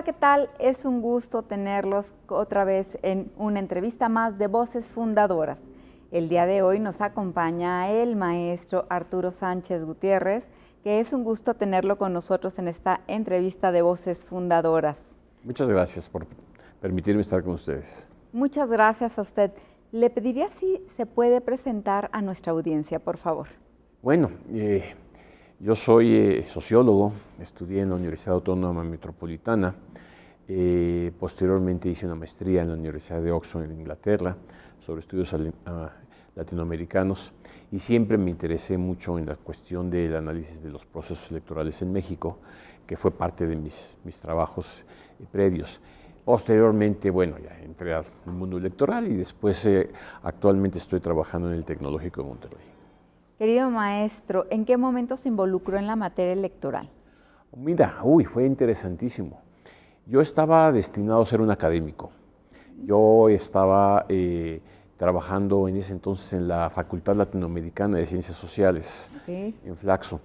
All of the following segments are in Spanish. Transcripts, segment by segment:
Hola, ¿qué tal? Es un gusto tenerlos otra vez en una entrevista más de Voces Fundadoras. El día de hoy nos acompaña el maestro Arturo Sánchez Gutiérrez, que es un gusto tenerlo con nosotros en esta entrevista de Voces Fundadoras. Muchas gracias por permitirme estar con ustedes. Muchas gracias a usted. Le pediría si se puede presentar a nuestra audiencia, por favor. Bueno, yo soy sociólogo, estudié en la Universidad Autónoma Metropolitana, posteriormente hice una maestría en la Universidad de Oxford en Inglaterra sobre estudios latinoamericanos y siempre me interesé mucho en la cuestión del análisis de los procesos electorales en México, que fue parte de mis trabajos previos. Posteriormente, bueno, ya entré al mundo electoral y después actualmente estoy trabajando en el Tecnológico de Monterrey. Querido maestro, ¿en qué momento se involucró en la materia electoral? Mira, fue interesantísimo. Yo estaba destinado a ser un académico. Yo estaba trabajando en ese entonces en la Facultad Latinoamericana de Ciencias Sociales, en Flaxo.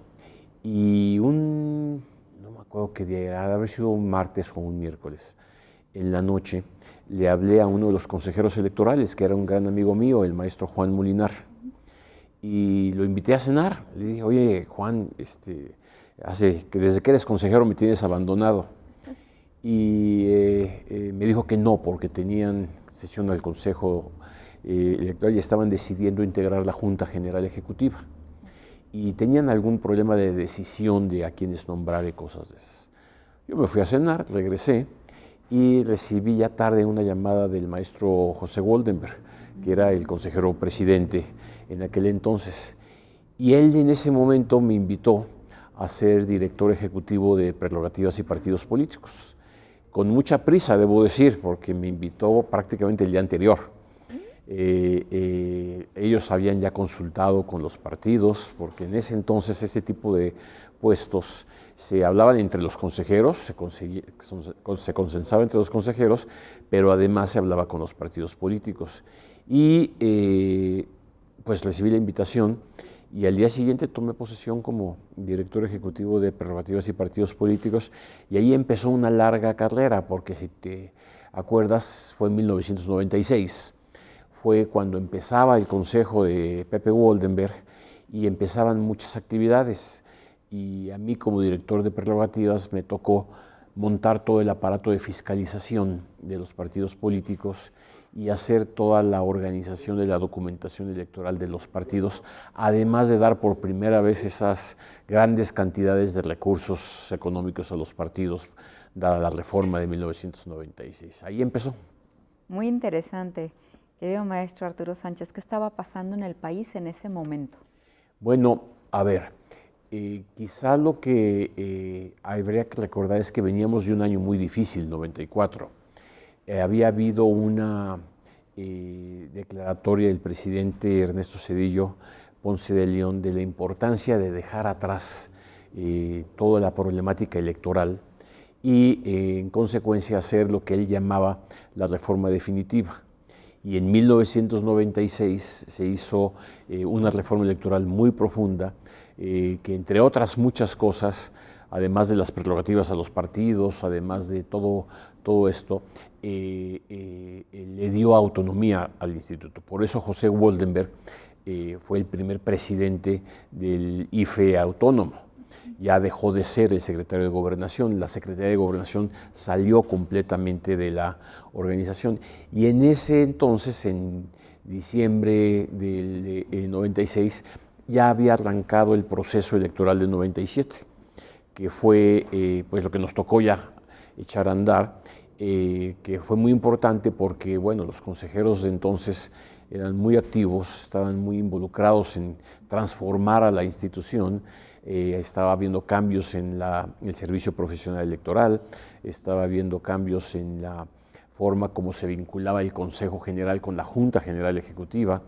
Y no me acuerdo qué día era, debe haber sido un martes o un miércoles. En la noche le hablé a uno de los consejeros electorales, que era un gran amigo mío, el maestro Juan Molinar, y lo invité a cenar. Le dije, oye, Juan, desde que eres consejero me tienes abandonado. Y me dijo que no, porque tenían sesión del Consejo Electoral y estaban decidiendo integrar la Junta General Ejecutiva. Y tenían algún problema de decisión de a quiénes nombrar y cosas de esas. Yo me fui a cenar, regresé, y recibí ya tarde una llamada del maestro José Woldenberg, que era el consejero presidente en aquel entonces. Y él en ese momento me invitó a ser director ejecutivo de Prerrogativas y Partidos Políticos. Con mucha prisa, debo decir, porque me invitó prácticamente el día anterior. Ellos habían ya consultado con los partidos, porque en ese entonces este tipo de puestos se hablaban entre los consejeros, se consensaba entre los consejeros, pero además se hablaba con los partidos políticos. Y pues recibí la invitación y al día siguiente tomé posesión como director ejecutivo de Prerrogativas y Partidos Políticos, y ahí empezó una larga carrera, porque si te acuerdas fue en 1996, fue cuando empezaba el consejo de Pepe Woldenberg y empezaban muchas actividades. Y a mí como director de Prerrogativas me tocó montar todo el aparato de fiscalización de los partidos políticos y hacer toda la organización de la documentación electoral de los partidos, además de dar por primera vez esas grandes cantidades de recursos económicos a los partidos, dada la reforma de 1996. Ahí empezó. Muy interesante. Querido maestro Arturo Sánchez, ¿qué estaba pasando en el país en ese momento? Bueno, a ver, quizá lo que habría que recordar es que veníamos de un año muy difícil, 94. Había habido una declaratoria del presidente Ernesto Zedillo Ponce de León de la importancia de dejar atrás toda la problemática electoral y en consecuencia hacer lo que él llamaba la reforma definitiva. Y en 1996 se hizo una reforma electoral muy profunda que, entre otras muchas cosas, además de las prerrogativas a los partidos, además de todo esto, le dio autonomía al instituto. Por eso José Woldenberg fue el primer presidente del IFE autónomo. Ya dejó de ser el secretario de Gobernación, la Secretaría de Gobernación salió completamente de la organización. Y en ese entonces, en diciembre del 96, ya había arrancado el proceso electoral del 97, que fue pues lo que nos tocó ya echar a andar, que fue muy importante porque bueno, los consejeros de entonces eran muy activos, estaban muy involucrados en transformar a la institución. Estaba habiendo cambios en el servicio profesional electoral, estaba habiendo cambios en la forma como se vinculaba el Consejo General con la Junta General Ejecutiva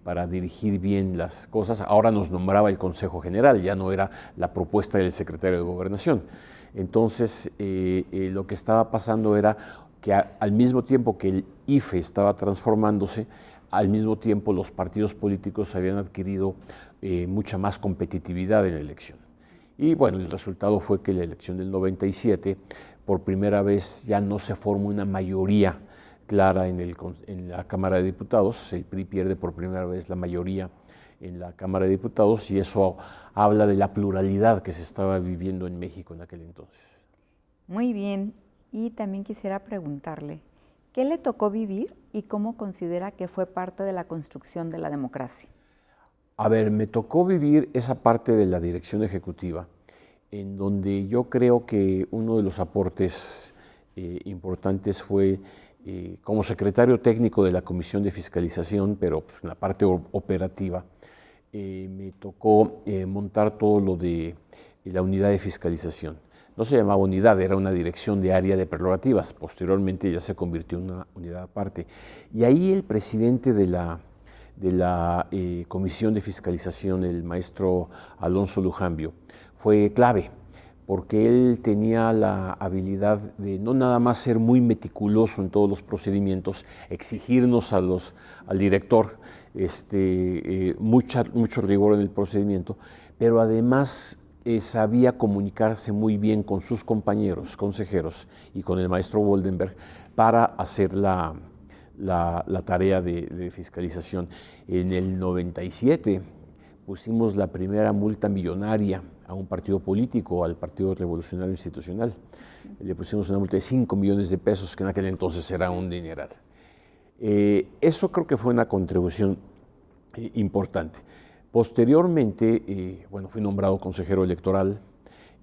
para dirigir bien las cosas. Ahora nos nombraba el Consejo General, ya no era la propuesta del secretario de Gobernación. Entonces, lo que estaba pasando era que al mismo tiempo que el IFE estaba transformándose, al mismo tiempo los partidos políticos habían adquirido mucha más competitividad en la elección. Y bueno, el resultado fue que la elección del 97 por primera vez ya no se forma una mayoría clara en la Cámara de Diputados. El PRI pierde por primera vez la mayoría en la Cámara de Diputados y eso habla de la pluralidad que se estaba viviendo en México en aquel entonces. Muy bien, y también quisiera preguntarle, ¿qué le tocó vivir y cómo considera que fue parte de la construcción de la democracia? A ver, me tocó vivir esa parte de la dirección ejecutiva, en donde yo creo que uno de los aportes importantes fue como secretario técnico de la Comisión de Fiscalización, pero pues, en la parte operativa, me tocó montar todo lo de la unidad de fiscalización. No se llamaba unidad, era una dirección de área de prerrogativas. Posteriormente ya se convirtió en una unidad aparte. Y ahí el presidente de la Comisión de Fiscalización, el maestro Alonso Lujambio, fue clave, porque él tenía la habilidad de no nada más ser muy meticuloso en todos los procedimientos, exigirnos al director mucho rigor en el procedimiento, pero además sabía comunicarse muy bien con sus compañeros consejeros y con el maestro Woldenberg para hacer la tarea de fiscalización. En el 97 pusimos la primera multa millonaria a un partido político, al Partido Revolucionario Institucional. Le pusimos una multa de 5 millones de pesos, que en aquel entonces era un dineral. Eso creo que fue una contribución importante. Posteriormente, bueno, fui nombrado consejero electoral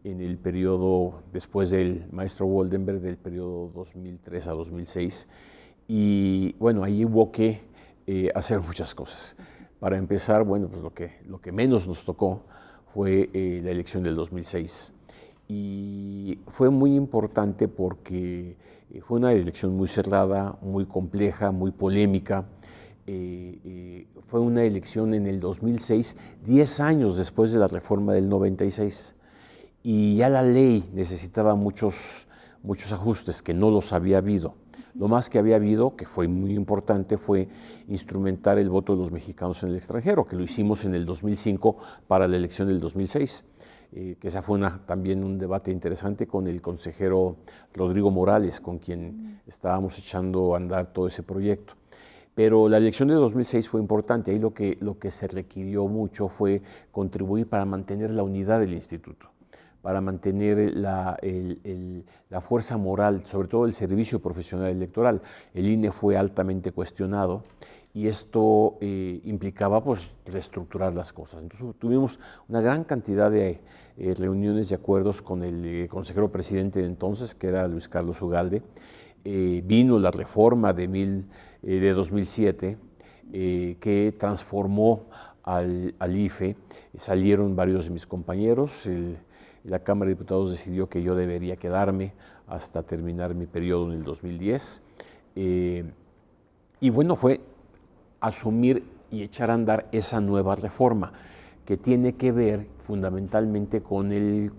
en el periodo, después del maestro Woldenberg, del periodo 2003 a 2006, y bueno, ahí hubo que hacer muchas cosas. Para empezar, bueno, pues lo que menos nos tocó fue la elección del 2006. Y fue muy importante porque fue una elección muy cerrada, muy compleja, muy polémica. Fue una elección en el 2006, 10 años después de la reforma del 96. Y ya la ley necesitaba muchos ajustes que no los había habido. Lo más que había habido, que fue muy importante, fue instrumentar el voto de los mexicanos en el extranjero, que lo hicimos en el 2005 para la elección del 2006, que esa fue también un debate interesante con el consejero Rodrigo Morales, con quien estábamos echando a andar todo ese proyecto. Pero la elección de 2006 fue importante, ahí lo que se requirió mucho fue contribuir para mantener la unidad del instituto, para mantener la fuerza moral, sobre todo el servicio profesional electoral. El INE fue altamente cuestionado y esto implicaba pues reestructurar las cosas. Entonces tuvimos una gran cantidad de reuniones y acuerdos con el consejero presidente de entonces, que era Luis Carlos Ugalde. Vino la reforma de 2007 que transformó al IFE. Salieron varios de mis compañeros. La Cámara de Diputados decidió que yo debería quedarme hasta terminar mi periodo en el 2010. Y bueno, fue asumir y echar a andar esa nueva reforma que tiene que ver fundamentalmente con el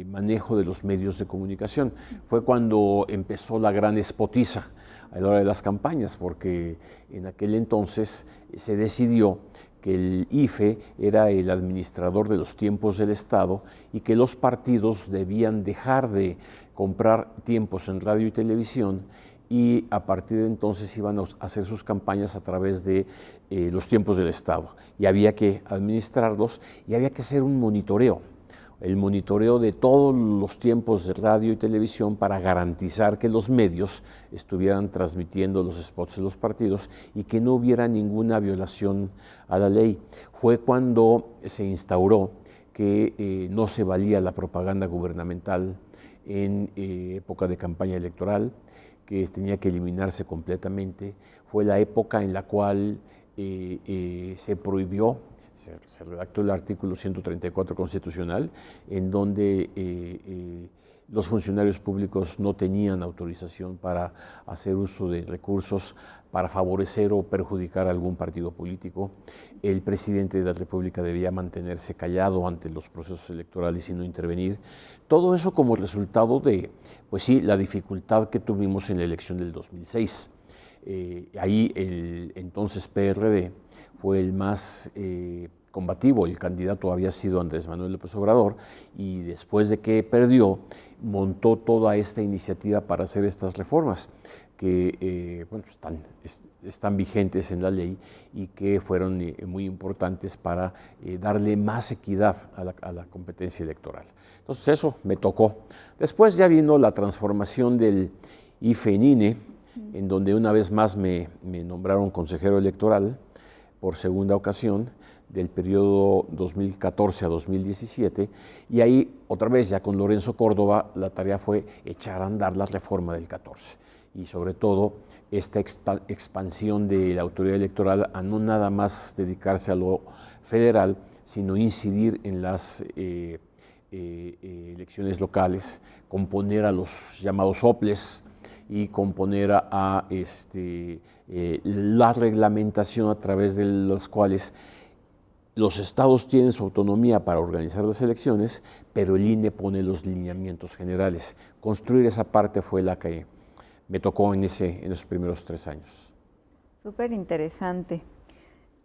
manejo de los medios de comunicación. Fue cuando empezó la gran espotiza a la hora de las campañas, porque en aquel entonces se decidió que el IFE era el administrador de los tiempos del Estado y que los partidos debían dejar de comprar tiempos en radio y televisión y a partir de entonces iban a hacer sus campañas a través de los tiempos del Estado. Y había que administrarlos y había que hacer un monitoreo, el monitoreo de todos los tiempos de radio y televisión para garantizar que los medios estuvieran transmitiendo los spots de los partidos y que no hubiera ninguna violación a la ley. Fue cuando se instauró que no se valía la propaganda gubernamental en época de campaña electoral, que tenía que eliminarse completamente. Fue la época en la cual se prohibió, se redactó el artículo 134 constitucional, en donde los funcionarios públicos no tenían autorización para hacer uso de recursos para favorecer o perjudicar a algún partido político. El presidente de la República debía mantenerse callado ante los procesos electorales y no intervenir. Todo eso como resultado de, pues sí, la dificultad que tuvimos en la elección del 2006. Ahí el entonces PRD fue el más combativo. El candidato había sido Andrés Manuel López Obrador y después de que perdió, montó toda esta iniciativa para hacer estas reformas que bueno, están vigentes en la ley y que fueron muy importantes para darle más equidad a la competencia electoral. Entonces eso me tocó. Después ya vino la transformación del IFE en INE, en donde una vez más me nombraron consejero electoral por segunda ocasión, del periodo 2014 a 2017, y ahí otra vez ya con Lorenzo Córdoba la tarea fue echar a andar la reforma del 14 y sobre todo esta expansión de la autoridad electoral a no nada más dedicarse a lo federal, sino incidir en las elecciones locales, componer a los llamados OPLES y componer a la reglamentación a través de los cuales los estados tienen su autonomía para organizar las elecciones, pero el INE pone los lineamientos generales. Construir esa parte fue la que me tocó en esos primeros 3 años. Súper interesante.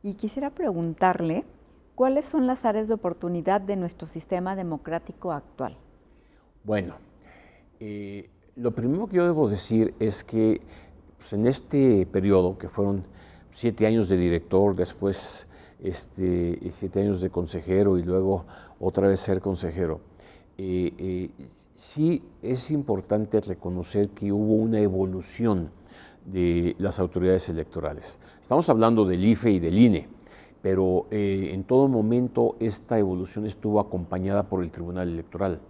Y quisiera preguntarle, ¿cuáles son las áreas de oportunidad de nuestro sistema democrático actual? Bueno, lo primero que yo debo decir es que pues, en este periodo, que fueron 7 años de director, después 7 años de consejero y luego otra vez ser consejero, sí es importante reconocer que hubo una evolución de las autoridades electorales. Estamos hablando del IFE y del INE, pero en todo momento esta evolución estuvo acompañada por el Tribunal Electoral.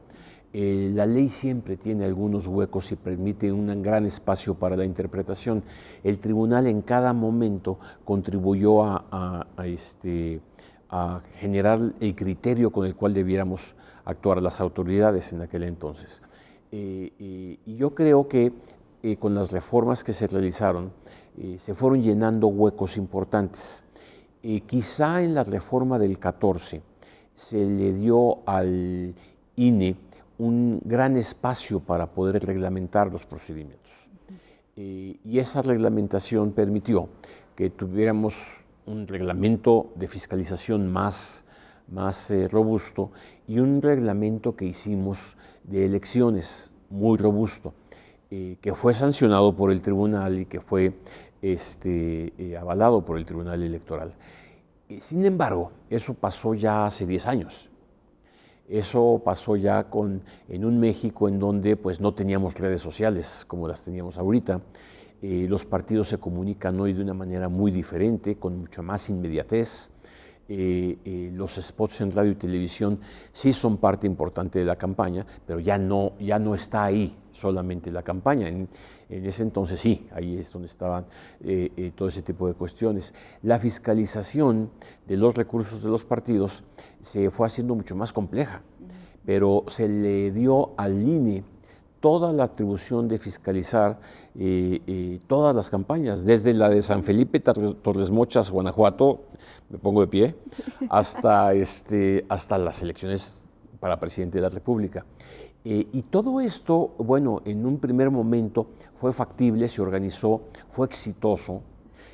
La ley siempre tiene algunos huecos y permite un gran espacio para la interpretación. El tribunal en cada momento contribuyó a generar el criterio con el cual debiéramos actuar las autoridades en aquel entonces. Y yo creo que con las reformas que se realizaron se fueron llenando huecos importantes. Quizá en la reforma del 14 se le dio al INE un gran espacio para poder reglamentar los procedimientos. Y esa reglamentación permitió que tuviéramos un reglamento de fiscalización más robusto y un reglamento que hicimos de elecciones muy robusto, que fue sancionado por el tribunal y que fue avalado por el Tribunal Electoral. Sin embargo, eso pasó ya hace 10 años. Eso pasó ya en un México en donde pues, no teníamos redes sociales como las teníamos ahorita. Los partidos se comunican hoy de una manera muy diferente, con mucho más inmediatez. Los spots en radio y televisión sí son parte importante de la campaña, pero ya no está ahí solamente la campaña. En ese entonces sí, ahí es donde estaban todo ese tipo de cuestiones. La fiscalización de los recursos de los partidos se fue haciendo mucho más compleja, pero se le dio al INE toda la atribución de fiscalizar todas las campañas, desde la de San Felipe, Torres Mochas, Guanajuato, me pongo de pie, hasta las elecciones para presidente de la República. Y todo esto, bueno, en un primer momento fue factible, se organizó, fue exitoso.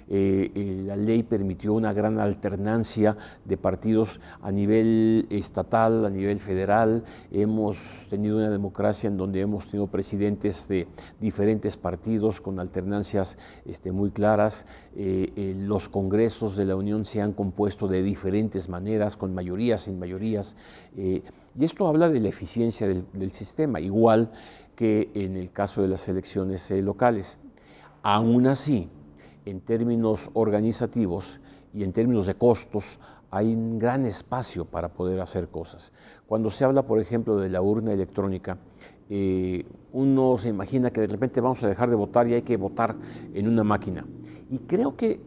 La ley permitió una gran alternancia de partidos a nivel estatal, a nivel federal. Hemos tenido una democracia en donde hemos tenido presidentes de diferentes partidos con alternancias muy claras. Los congresos de la Unión se han compuesto de diferentes maneras, con mayorías, sin mayorías. Y esto habla de la eficiencia del sistema, igual que en el caso de las elecciones locales. Aún así, en términos organizativos y en términos de costos, hay un gran espacio para poder hacer cosas. Cuando se habla, por ejemplo, de la urna electrónica, uno se imagina que de repente vamos a dejar de votar y hay que votar en una máquina. Y creo que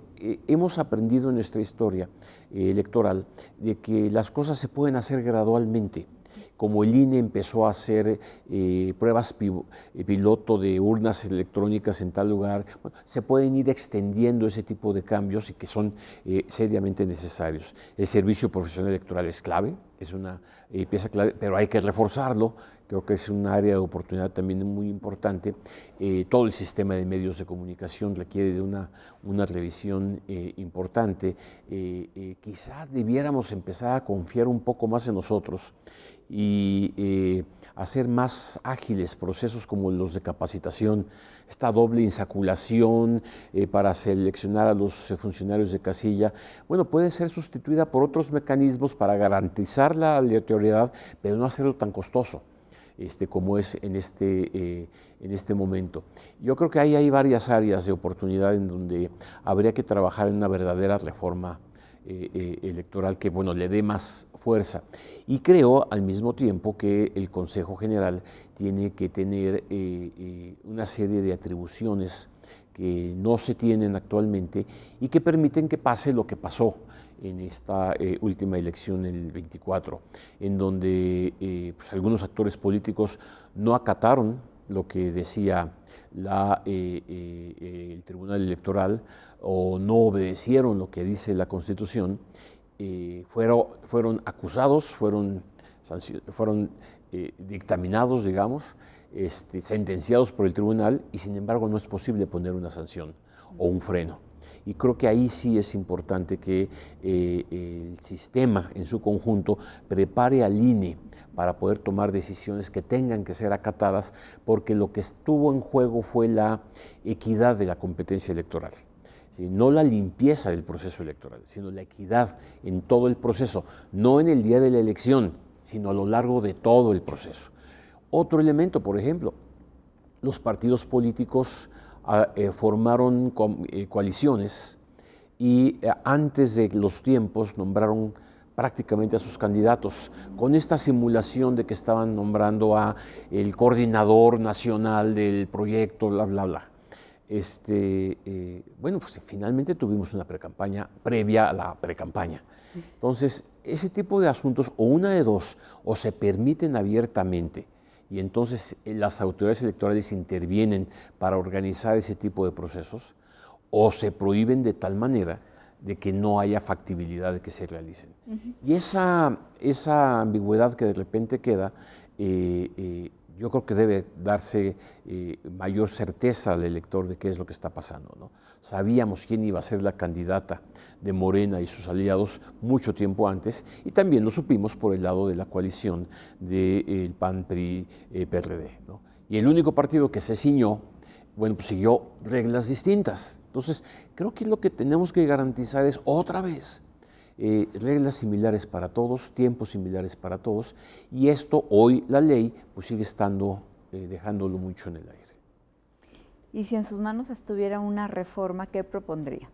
hemos aprendido en nuestra historia electoral de que las cosas se pueden hacer gradualmente. Como el INE empezó a hacer pruebas piloto de urnas electrónicas en tal lugar, bueno, se pueden ir extendiendo ese tipo de cambios y que son seriamente necesarios. El servicio profesional electoral es clave, es una pieza clave, pero hay que reforzarlo Creo que es un área de oportunidad también muy importante. Todo el sistema de medios de comunicación requiere de una revisión importante. Quizá debiéramos empezar a confiar un poco más en nosotros y hacer más ágiles procesos como los de capacitación, esta doble insaculación para seleccionar a los funcionarios de casilla, bueno, puede ser sustituida por otros mecanismos para garantizar la aleatoriedad, pero no hacerlo tan costoso como es en este momento. Yo creo que ahí hay varias áreas de oportunidad en donde habría que trabajar en una verdadera reforma electoral que, bueno, le dé más fuerza. Y creo al mismo tiempo que el Consejo General tiene que tener una serie de atribuciones que no se tienen actualmente y que permiten que pase lo que pasó en esta última elección, el 24, en donde pues algunos actores políticos no acataron lo que decía el Tribunal Electoral o no obedecieron lo que dice la Constitución, fueron acusados, fueron dictaminados, digamos, sentenciados por el tribunal, y sin embargo no es posible poner una sanción o un freno. Y creo que ahí sí es importante que el sistema en su conjunto prepare al INE para poder tomar decisiones que tengan que ser acatadas, porque lo que estuvo en juego fue la equidad de la competencia electoral. ¿Sí? No la limpieza del proceso electoral, sino la equidad en todo el proceso, no en el día de la elección, sino a lo largo de todo el proceso. Otro elemento, por ejemplo, los partidos políticos formaron coaliciones y antes de los tiempos nombraron prácticamente a sus candidatos, con esta simulación de que estaban nombrando a el coordinador nacional del proyecto, bla, bla, bla. Bueno, pues finalmente tuvimos una precampaña previa a la precampaña. Entonces, ese tipo de asuntos, o una de dos, o se permiten abiertamente, y entonces las autoridades electorales intervienen para organizar ese tipo de procesos, o se prohíben de tal manera de que no haya factibilidad de que se realicen. Y esa ambigüedad que de repente queda, yo creo que debe darse mayor certeza al elector de qué es lo que está pasando, ¿no? Sabíamos quién iba a ser la candidata de Morena y sus aliados mucho tiempo antes, y también lo supimos por el lado de la coalición del PAN, PRI, PRD, ¿no? Y el único partido que se ciñó, bueno, pues siguió reglas distintas. Entonces, creo que lo que tenemos que garantizar es otra vez reglas similares para todos, tiempos similares para todos, y esto hoy la ley pues sigue estando, dejándolo mucho en el aire. Y si en sus manos estuviera una reforma, ¿qué propondría?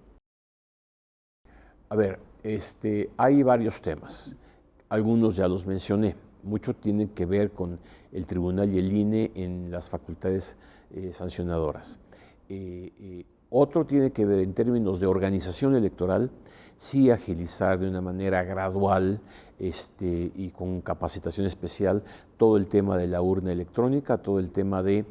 A ver, hay varios temas, algunos ya los mencioné, mucho tienen que ver con el tribunal y el INE en las facultades sancionadoras. Otro tiene que ver en términos de organización electoral, sí agilizar de una manera gradual y con capacitación especial todo el tema de la urna electrónica, todo el tema de,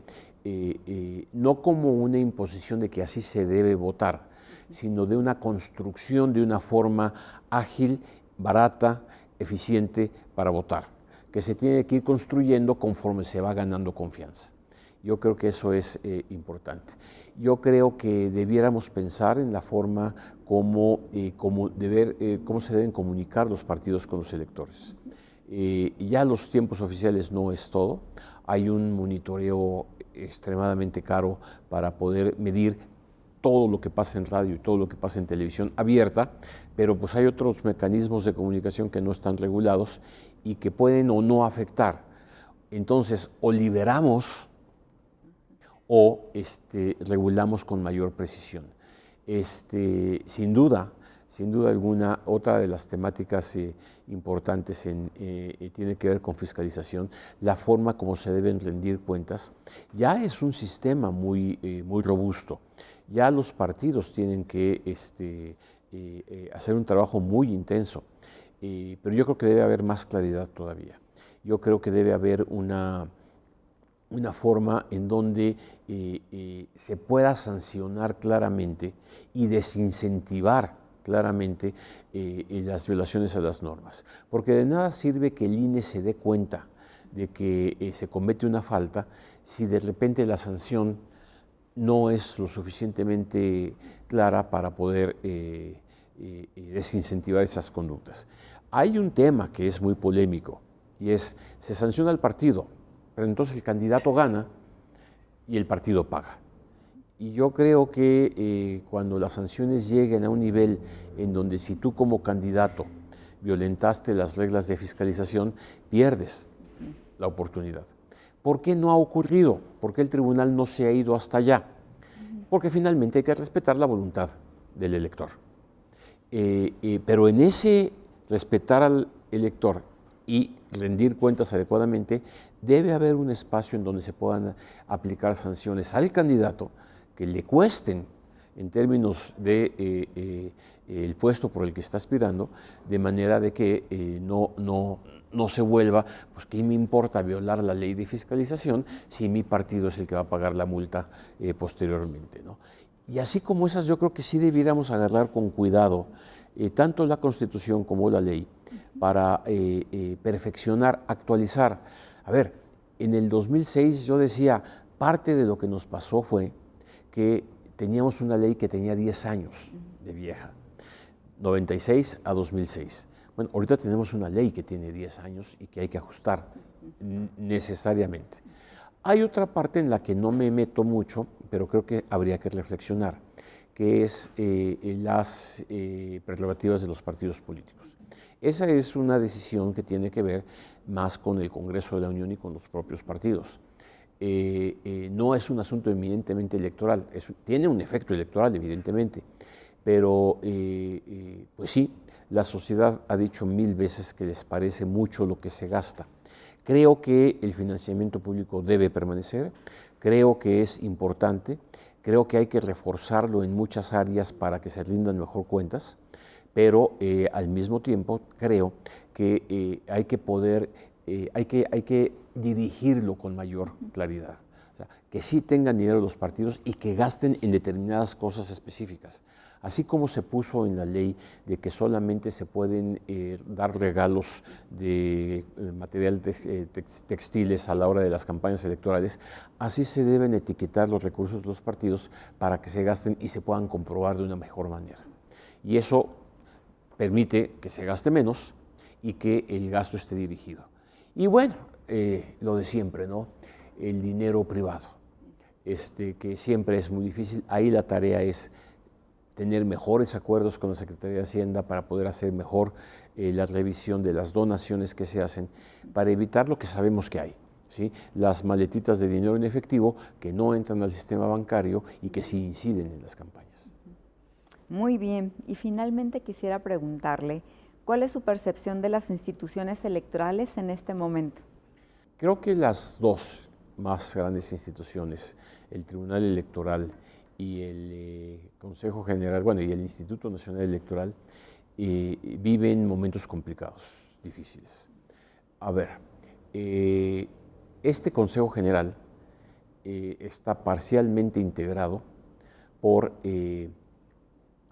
no como una imposición de que así se debe votar, sino de una construcción de una forma ágil, barata, eficiente para votar, que se tiene que ir construyendo conforme se va ganando confianza. Yo creo que eso es importante. Yo creo que debiéramos pensar en la forma cómo se deben comunicar los partidos con los electores. Ya los tiempos oficiales no es todo. Hay un monitoreo extremadamente caro para poder medir todo lo que pasa en radio y todo lo que pasa en televisión abierta, pero pues hay otros mecanismos de comunicación que no están regulados y que pueden o no afectar. Entonces, o liberamos o regulamos con mayor precisión. Sin duda alguna, otra de las temáticas importantes tiene que ver con fiscalización, la forma como se deben rendir cuentas. Ya es un sistema muy robusto, ya los partidos tienen que hacer un trabajo muy intenso, pero yo creo que debe haber más claridad todavía. Yo creo que debe haber una forma en donde se pueda sancionar claramente y desincentivar claramente las violaciones a las normas. Porque de nada sirve que el INE se dé cuenta de que se comete una falta si de repente la sanción no es lo suficientemente clara para poder desincentivar esas conductas. Hay un tema que es muy polémico y es, se sanciona al partido, pero entonces el candidato gana y el partido paga. Y yo creo que cuando las sanciones lleguen a un nivel en donde si tú como candidato violentaste las reglas de fiscalización, pierdes la oportunidad. ¿Por qué no ha ocurrido? ¿Por qué el tribunal no se ha ido hasta allá? Porque finalmente hay que respetar la voluntad del elector. Pero en ese respetar al elector y rendir cuentas adecuadamente, debe haber un espacio en donde se puedan aplicar sanciones al candidato que le cuesten en términos de el puesto por el que está aspirando, de manera de que no se vuelva, pues ¿qué me importa violar la ley de fiscalización si mi partido es el que va a pagar la multa posteriormente, ¿no? Y así como esas, yo creo que sí debiéramos agarrar con cuidado tanto la Constitución como la ley para perfeccionar, actualizar. A ver, en el 2006 yo decía, parte de lo que nos pasó fue que teníamos una ley que tenía 10 años de vieja, 96 a 2006. Bueno, ahorita tenemos una ley que tiene 10 años y que hay que ajustar necesariamente. Hay otra parte en la que no me meto mucho, pero creo que habría que reflexionar, que es las prerrogativas de los partidos políticos. Esa es una decisión que tiene que ver más con el Congreso de la Unión y con los propios partidos. No es un asunto eminentemente electoral, tiene un efecto electoral evidentemente, pero pues sí, la sociedad ha dicho 1000 veces que les parece mucho lo que se gasta. Creo que el financiamiento público debe permanecer, creo que es importante, creo que hay que reforzarlo en muchas áreas para que se rindan mejor cuentas, pero al mismo tiempo creo que hay que poder, hay que dirigirlo con mayor claridad. O sea, que sí tengan dinero los partidos y que gasten en determinadas cosas específicas. Así como se puso en la ley de que solamente se pueden dar regalos de material textiles a la hora de las campañas electorales, así se deben etiquetar los recursos de los partidos para que se gasten y se puedan comprobar de una mejor manera. Y eso permite que se gaste menos y que el gasto esté dirigido. Y bueno, lo de siempre, ¿no? El dinero privado, que siempre es muy difícil. Ahí la tarea es tener mejores acuerdos con la Secretaría de Hacienda para poder hacer mejor la revisión de las donaciones que se hacen, para evitar lo que sabemos que hay, ¿sí? Las maletitas de dinero en efectivo que no entran al sistema bancario y que sí inciden en las campañas. Muy bien, y finalmente quisiera preguntarle, ¿cuál es su percepción de las instituciones electorales en este momento? Creo que las dos más grandes instituciones, el Tribunal Electoral y el Consejo General, bueno, y el Instituto Nacional Electoral, viven momentos complicados, difíciles. A ver, este Consejo General está parcialmente integrado por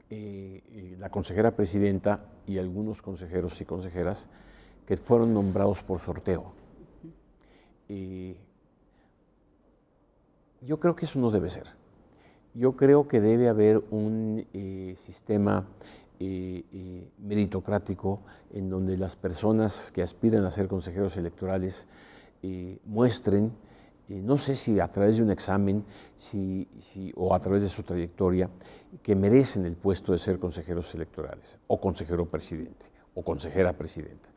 la consejera presidenta y algunos consejeros y consejeras que fueron nombrados por sorteo. Yo creo que eso no debe ser. Yo creo que debe haber un sistema meritocrático en donde las personas que aspiran a ser consejeros electorales muestren, no sé si a través de un examen o a través de su trayectoria, que merecen el puesto de ser consejeros electorales, o consejero presidente, o consejera presidenta.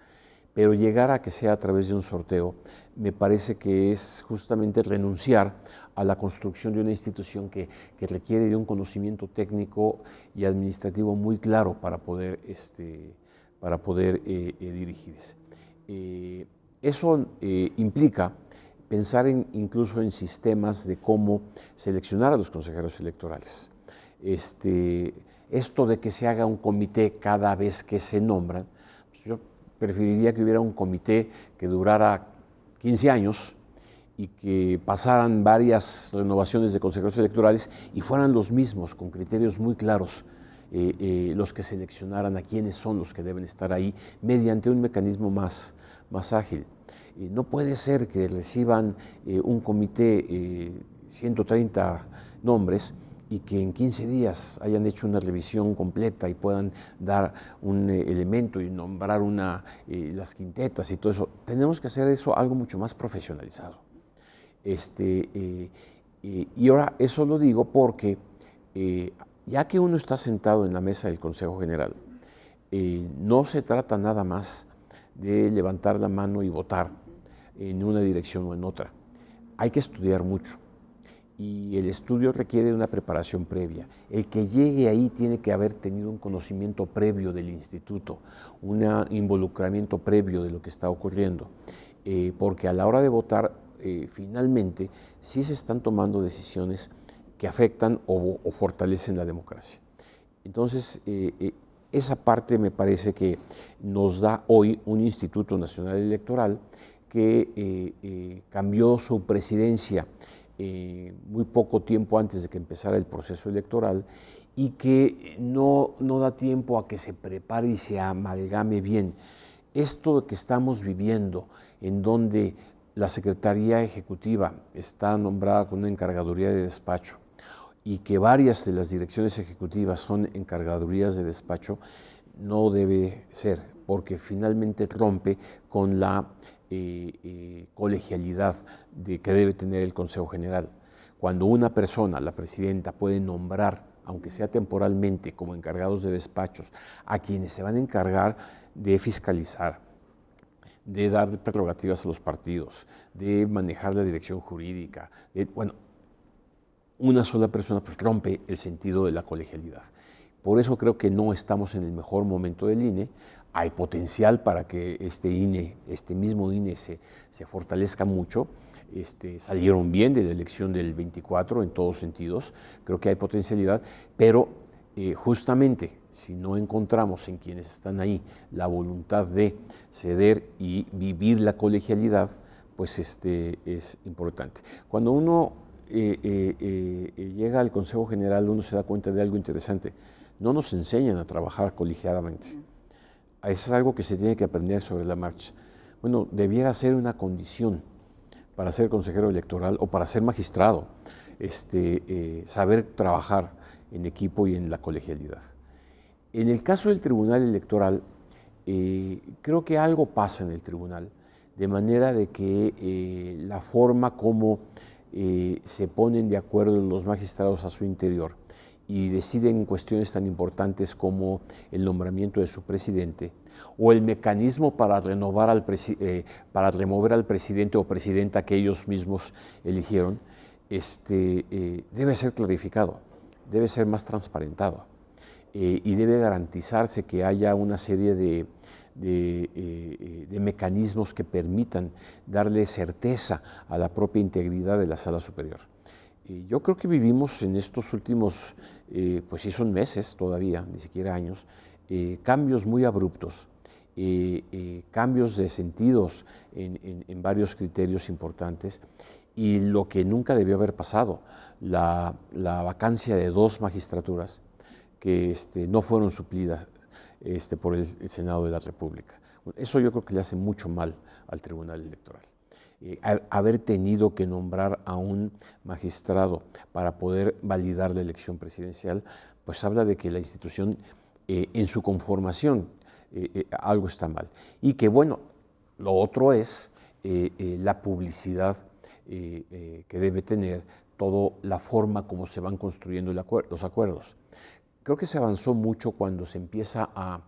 Pero llegar a que sea a través de un sorteo me parece que es justamente renunciar a la construcción de una institución que requiere de un conocimiento técnico y administrativo muy claro para poder dirigirse. Eso implica pensar incluso en sistemas de cómo seleccionar a los consejeros electorales. Esto de que se haga un comité cada vez que se nombran, pues yo preferiría que hubiera un comité que durara 15 años y que pasaran varias renovaciones de consejeros electorales y fueran los mismos, con criterios muy claros, los que seleccionaran a quiénes son los que deben estar ahí mediante un mecanismo más ágil. No puede ser que reciban un comité 130 nombres y que en 15 días hayan hecho una revisión completa y puedan dar un elemento y nombrar las quintetas y todo eso. Tenemos que hacer eso algo mucho más profesionalizado. Y ahora eso lo digo porque ya que uno está sentado en la mesa del Consejo General, no se trata nada más de levantar la mano y votar en una dirección o en otra. Hay que estudiar mucho. Y el estudio requiere una preparación previa. El que llegue ahí tiene que haber tenido un conocimiento previo del instituto, un involucramiento previo de lo que está ocurriendo, porque a la hora de votar, finalmente, sí se están tomando decisiones que afectan o fortalecen la democracia. Entonces, esa parte me parece que nos da hoy un Instituto Nacional Electoral que cambió su presidencia muy poco tiempo antes de que empezara el proceso electoral y que no da tiempo a que se prepare y se amalgame bien. Esto que estamos viviendo, en donde la Secretaría Ejecutiva está nombrada con una encargaduría de despacho y que varias de las direcciones ejecutivas son encargadurías de despacho, no debe ser, porque finalmente rompe con la colegialidad que debe tener el Consejo General. Cuando una persona, la presidenta, puede nombrar, aunque sea temporalmente, como encargados de despachos, a quienes se van a encargar de fiscalizar, de dar prerrogativas a los partidos, de manejar la dirección jurídica, una sola persona pues rompe el sentido de la colegialidad. Por eso creo que no estamos en el mejor momento del INE. Hay potencial para que este mismo INE se fortalezca mucho. Salieron bien de la elección del 24 en todos sentidos. Creo que hay potencialidad, pero justamente si no encontramos en quienes están ahí la voluntad de ceder y vivir la colegialidad, pues es importante. Cuando uno llega al Consejo General, uno se da cuenta de algo interesante. No nos enseñan a trabajar colegiadamente. Eso es algo que se tiene que aprender sobre la marcha. Bueno, debiera ser una condición para ser consejero electoral o para ser magistrado, saber trabajar en equipo y en la colegialidad. En el caso del Tribunal Electoral, creo que algo pasa en el tribunal, de manera de que la forma como se ponen de acuerdo los magistrados a su interior y deciden cuestiones tan importantes como el nombramiento de su presidente o el mecanismo para remover al presidente o presidenta que ellos mismos eligieron, debe ser clarificado, debe ser más transparentado y debe garantizarse que haya una serie de mecanismos que permitan darle certeza a la propia integridad de la Sala Superior. Yo creo que vivimos en estos últimos, pues sí son meses todavía, ni siquiera años, cambios muy abruptos, cambios de sentidos en varios criterios importantes y lo que nunca debió haber pasado, la vacancia de 2 magistraturas que no fueron suplidas por el Senado de la República. Eso yo creo que le hace mucho mal al Tribunal Electoral. Haber tenido que nombrar a un magistrado para poder validar la elección presidencial, pues habla de que la institución en su conformación algo está mal. Y que bueno, lo otro es la publicidad que debe tener toda la forma como se van construyendo los acuerdos. Creo que se avanzó mucho cuando se empieza a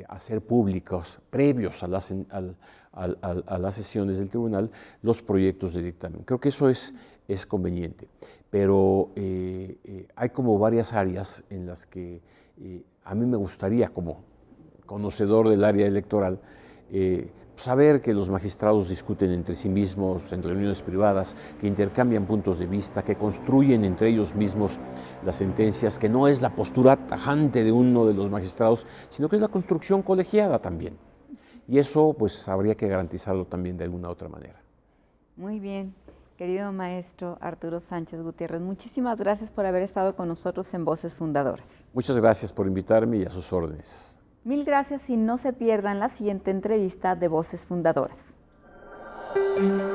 hacer públicos, previos a las sesiones del tribunal, los proyectos de dictamen. Creo que eso es conveniente, pero hay como varias áreas en las que a mí me gustaría, como conocedor del área electoral, saber que los magistrados discuten entre sí mismos, en reuniones privadas, que intercambian puntos de vista, que construyen entre ellos mismos las sentencias, que no es la postura tajante de uno de los magistrados, sino que es la construcción colegiada también. Y eso pues habría que garantizarlo también de alguna otra manera. Muy bien, querido maestro Arturo Sánchez Gutiérrez, muchísimas gracias por haber estado con nosotros en Voces Fundadoras. Muchas gracias por invitarme y a sus órdenes. Mil gracias y no se pierdan la siguiente entrevista de Voces Fundadoras. México.